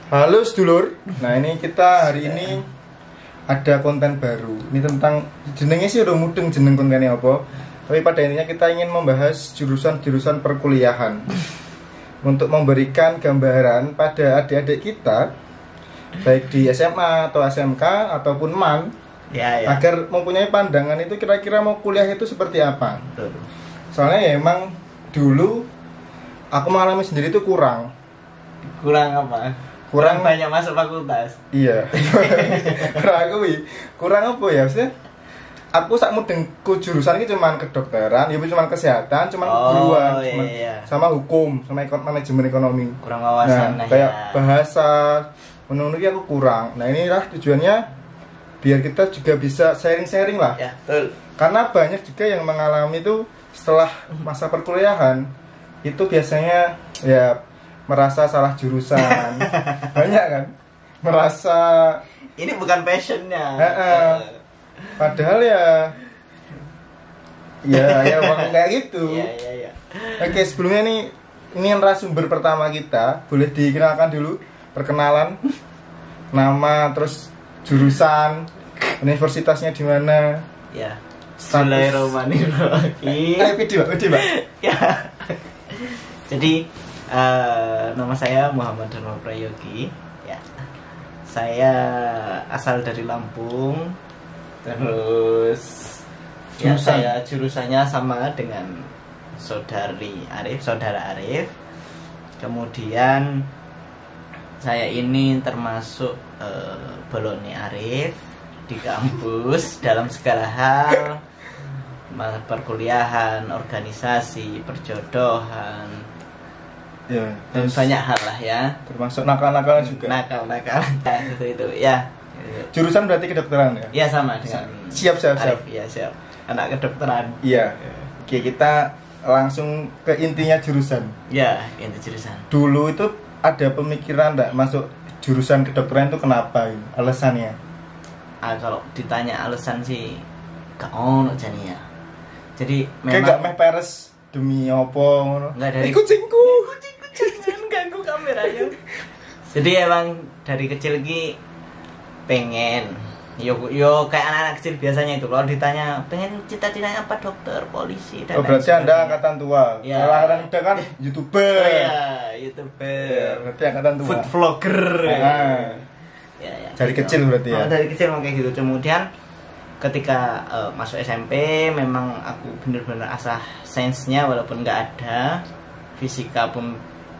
Halo sedulur. Nah, ini kita hari ini ada konten baru. Ini tentang jenengnya sih udah mudeng jeneng kontennya apa. Tapi pada intinya kita ingin membahas jurusan-jurusan perkuliahan untuk memberikan gambaran pada adik-adik kita baik di SMA atau SMK ataupun MAN agar mempunyai pandangan itu kira-kira mau kuliah itu seperti apa. Betul. Soalnya ya emang dulu aku mengalami sendiri itu kurang apa? Kurang banyak masuk fakultas. Iya. kurang apa ya? Maksudnya aku sak mudengku jurusan ini cuman kedokteran, ya cuman kesehatan, cuman keguruan, sama hukum, sama manajemen ekonomi. Kurang wawasan kayak bahasa menurut aku kurang. Nah, inilah tujuannya biar kita juga bisa sharing-sharing lah. Ya, betul. Karena banyak juga yang mengalami itu setelah masa perkuliahan itu biasanya ya merasa salah jurusan. Banyak kan? Merasa ini bukan passionnya. Padahal ya kayak gitu. Iya. Oke, sebelumnya ini narasumber pertama kita. Boleh dikenalkan dulu, perkenalan, nama, terus jurusan, universitasnya di mana? Ya. Bismillahirrahmanirrahim. Video, Mbak. Ya. Jadi nama saya Muhammad Dharma Prayogi. Ya. Saya asal dari Lampung. Terus saya jurusannya sama dengan saudara Arif. Kemudian saya ini termasuk bolone Arif di kampus dalam segala hal, perkuliahan, organisasi, perjodohan, dan banyak hal lah ya. Termasuk nakal-nakal juga. Nakal itu ya. Jurusan berarti kedokteran ya? Iya, sama dengan siap. Iya, siap. Anak kedokteran. Iya. Oke, kita langsung ke intinya jurusan. Ya, inti jurusan. Dulu itu ada pemikiran enggak masuk jurusan kedokteran itu kenapa? Alasannya? Kalau ditanya alasan sih gak ono jane ya. Jadi memang kayak gak meh peres demi opo ngono. Enggak dari kucingku jangan ganggu kameranya. Jadi emang dari kecil ki pengen yo kayak anak-anak kecil biasanya itu kalau ditanya pengen cita-citanya apa, dokter, polisi dan berarti Anda angkatan tua. Ya. Kalau angkatan muda kan YouTuber. YouTuber. Ya, berarti angkatan tua. Food vlogger. Ya, dari gitu. Kecil berarti ya. Dari kecil kayak gitu. Kemudian ketika masuk SMP memang aku bener-bener asah sainsnya walaupun nggak ada, fisika pun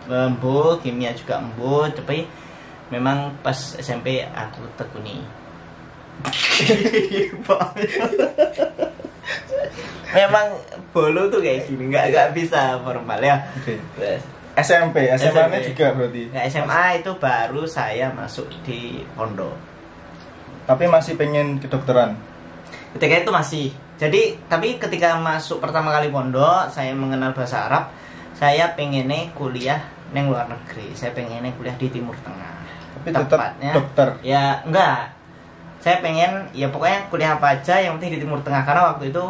embuh, kimia juga embuh, tapi memang pas SMP aku tekuni. Memang bolo tuh kayak gini, nggak bisa formal ya. Okay. SMA-nya juga berarti. Nah, SMA itu baru saya masuk di pondok. Tapi masih pengen kedokteran. Ketika itu masih. Jadi tapi ketika masuk pertama kali pondok, saya mengenal bahasa Arab. Saya pengennya kuliah neng luar negeri. Saya pengennya kuliah di Timur Tengah. Tapi tepatnya dokter. Ya enggak. Saya pengen ya pokoknya kuliah apa aja yang penting di Timur Tengah, karena waktu itu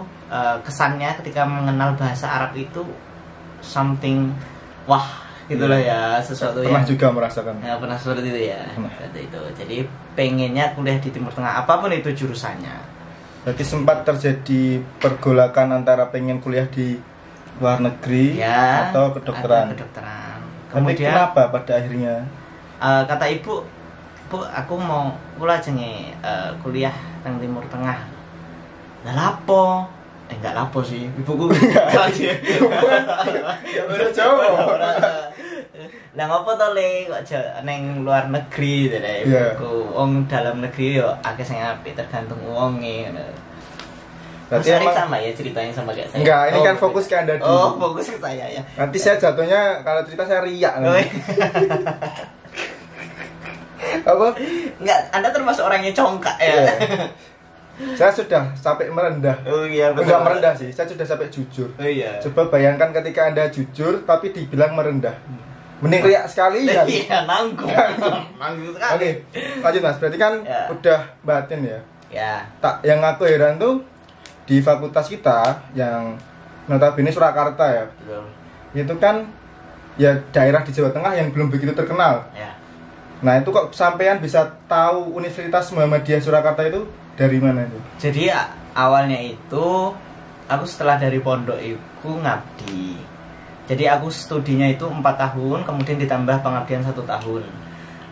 kesannya ketika mengenal bahasa Arab itu something wah gitu loh ya, sesuatu pernah yang juga merasakan. Ya, pernah seperti itu ya. Seperti itu. Jadi pengennya kuliah di Timur Tengah apapun itu jurusannya. Berarti sempat terjadi pergolakan antara pengen kuliah di luar negeri ya, atau kedokteran. Kemudian kenapa pada akhirnya? Kata ibu, Bu, aku mau kuliah kuliah teng Timur Tengah. Lah lapo? Enggak lapo sih. Ibuku enggak sih. Udah jauh. Lah ngopo to Le kok neng luar negeri to Le ibuku. Wong dalam negeri yo akeh sing apik tergantung wonge ngono. Berarti emang sama ya ceritanya sama kayak saya. Enggak, ini kan fokus ke Anda dulu. Oh, fokus ke saya ya. Nanti saya jatuhnya kalau cerita saya riak. Apa? Enggak, Anda termasuk orangnya congkak ya. Saya sudah sampai merendah. Oh iya, betul. Enggak merendah sih, saya sudah sampai jujur. Oh iya. Coba bayangkan ketika Anda jujur tapi dibilang merendah. Mending riak sekali ya. Iya, nanggung. Nanggung sekali. Oke, lanjut Mas. Berarti kan udah batin ya. Ya. Yang aku heran tuh di fakultas kita yang notabene Surakarta ya. Betul. Itu kan ya daerah di Jawa Tengah yang belum begitu terkenal. Ya. Nah itu kok sampean bisa tahu Universitas Muhammadiyah Surakarta itu dari mana itu? Jadi awalnya itu aku setelah dari pondok itu ngabdi. Jadi aku studinya itu 4 tahun, kemudian ditambah pengabdian 1 tahun.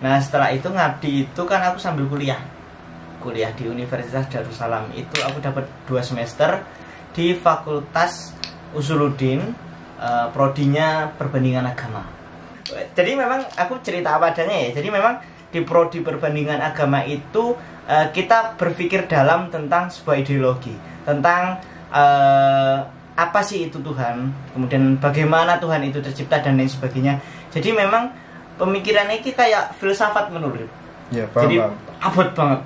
Nah setelah itu ngabdi itu kan aku sambil kuliah di Universitas Darussalam. Itu aku dapat 2 semester di Fakultas Usuluddin, prodinya perbandingan agama. Jadi memang aku cerita apa adanya ya. Jadi memang di prodi perbandingan agama itu kita berpikir dalam tentang sebuah ideologi, tentang apa sih itu Tuhan, kemudian bagaimana Tuhan itu tercipta dan lain sebagainya. Jadi memang pemikirannya ini kayak filsafat menurut. Ya, paham, jadi paham. abot banget.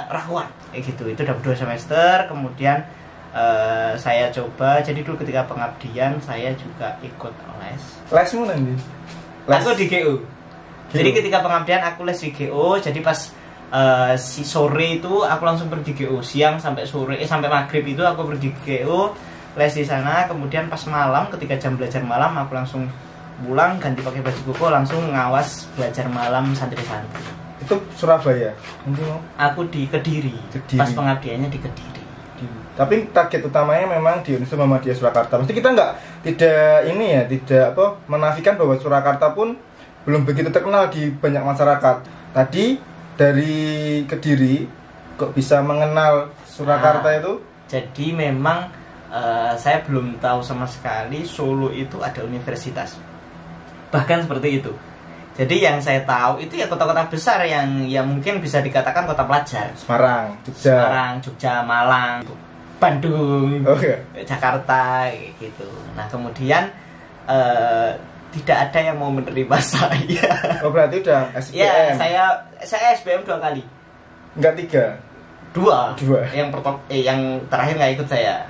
Rakuat kayak gitu. Itu dapat 2 semester, kemudian saya coba. Jadi dulu ketika pengabdian saya juga ikut les. Lesmu nanti? Les. Aku di GU. Jadi ketika pengabdian aku les di GU. Jadi pas si sore itu aku langsung pergi GU. Siang sampai sore sampai maghrib itu aku pergi GU les di sana. Kemudian pas malam ketika jam belajar malam aku langsung pulang, ganti pakai baju koko, langsung ngawas belajar malam santri-santri. Itu Surabaya? Nanti mau? Aku di Kediri. Pas pengabdiannya di Kediri. Tapi target utamanya memang di Universitas Muhammadiyah Surakarta. Mesti kita tidak menafikan bahwa Surakarta pun belum begitu terkenal di banyak masyarakat. Tadi dari Kediri kok bisa mengenal Surakarta itu? Jadi memang saya belum tahu sama sekali Solo itu ada universitas. Bahkan seperti itu. Jadi yang saya tahu itu ya kota-kota besar yang mungkin bisa dikatakan kota pelajar. Semarang, Jogja, Malang, Bandung, Jakarta gitu. Nah kemudian tidak ada yang mau menerima saya. Oh berarti udah SBM? Ya saya SBM 2 kali. Enggak 3? 2. Yang terakhir nggak ikut saya.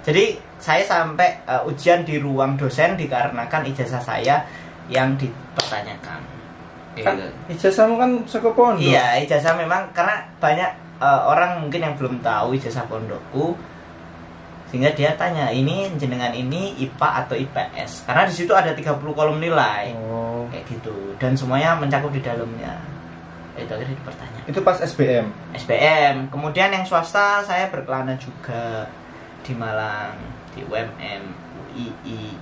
Jadi saya sampai ujian di ruang dosen dikarenakan ijazah saya yang dipertanyakan. Kan ijazahmu kan sekolah pondok. Iya, ijazah memang karena banyak orang mungkin yang belum tahu ijazah pondokku, sehingga dia tanya ini jenengan ini IPA atau IPS, karena di situ ada 30 kolom nilai, kayak gitu, dan semuanya mencakup di dalamnya. Itu akhirnya dipertanyakan. Itu pas SBM. Kemudian yang swasta saya berkelana juga di Malang, di UMM,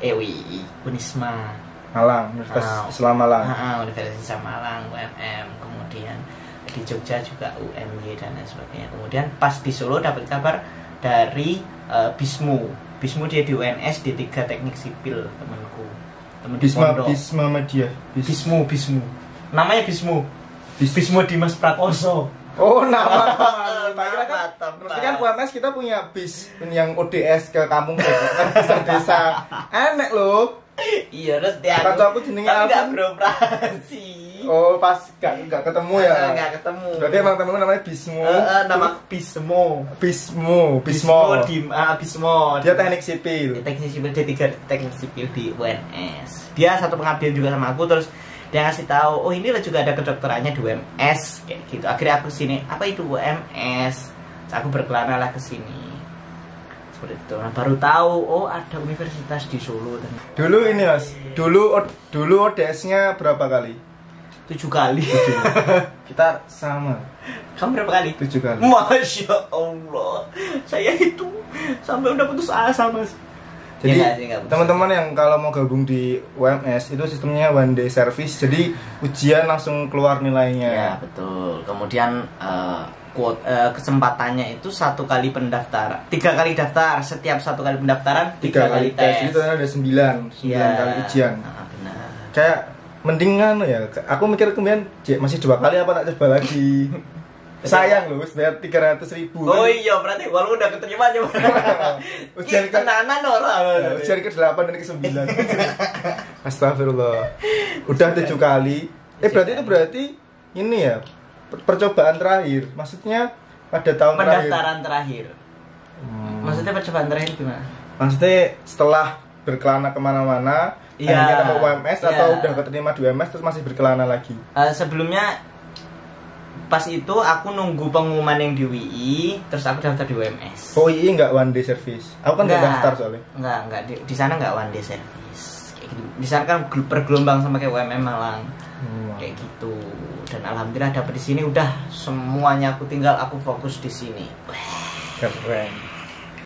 UII, Unisma. Malang, Universitas Islam Malang. Universitas Islam Malang, UMM, kemudian di Jogja juga UMY dan lain sebagainya. Kemudian pas di Solo dapat kabar dari Bismu dia di UNS D3 Teknik Sipil, temanku. Temen di pondok. Bismu. Namanya Bismu Dimas Prakoso. Oh, nama. Mesti kan UMS kita punya bis yang ODS ke kampung ke desa. Enak loh. Iya, terus dia aku jenenge tapi nggak beroperasi. Oh, pas nggak ketemu ya? Nggak ketemu. Berarti emang temenmu namanya Bismu. Nama Bismo. Dia teknik sipil. D3 teknik sipil di UNS. Dia satu pengabdian juga sama aku, terus dia ngasih tahu, oh inilah juga ada kedokterannya di UMS kayak gitu. Akhirnya aku kesini, apa itu UMS? Terus aku berkelana lah kesini. Seperti itu. Nah, baru tahu oh ada universitas di Solo. Dulu ini Mas, dulu ODS-nya berapa kali? 7 kali. Kita sama. Kamu berapa kali? 7 kali. Masya Allah, saya itu sampai udah putus asa Mas. Jadi teman-teman yang kalau mau gabung di UMS itu sistemnya one day service, jadi ujian langsung keluar nilainya. Ya betul. Kemudian kesempatannya itu 1 kali pendaftaran, 3 kali daftar, setiap 1 kali pendaftaran 3 kali tes. Jadi total ada 9 kali ujian. Benar. Kayak mendingan ya. Aku mikir kemudian masih 2 kali apa tak coba lagi. Sayang loh, bayar 300.000. Oh iya, berarti walaupun udah keterima aja. Ujian kenanan orang. Ujian ke-8 dan ke-9. Astagfirullah. Udah 7 kali. Berarti ini ya percobaan terakhir. Maksudnya pada tahun pendaftaran terakhir. Maksudnya percobaan terakhir gimana? Maksudnya setelah berkelana kemana-mana, hanya ketemu UMS atau udah keterima di UMS terus masih berkelana lagi? Sebelumnya pas itu aku nunggu pengumuman yang di WI, terus aku daftar di UMS. Oh WI nggak one day service? Aku kan nggak daftar soalnya. Nggak di sana nggak one day service. Kayak gitu. Di sana kan bergelombang sama kayak UMM Malang. kayak gitu. Dan alhamdulillah dapet di sini, udah semuanya aku tinggal aku fokus di sini. Keren.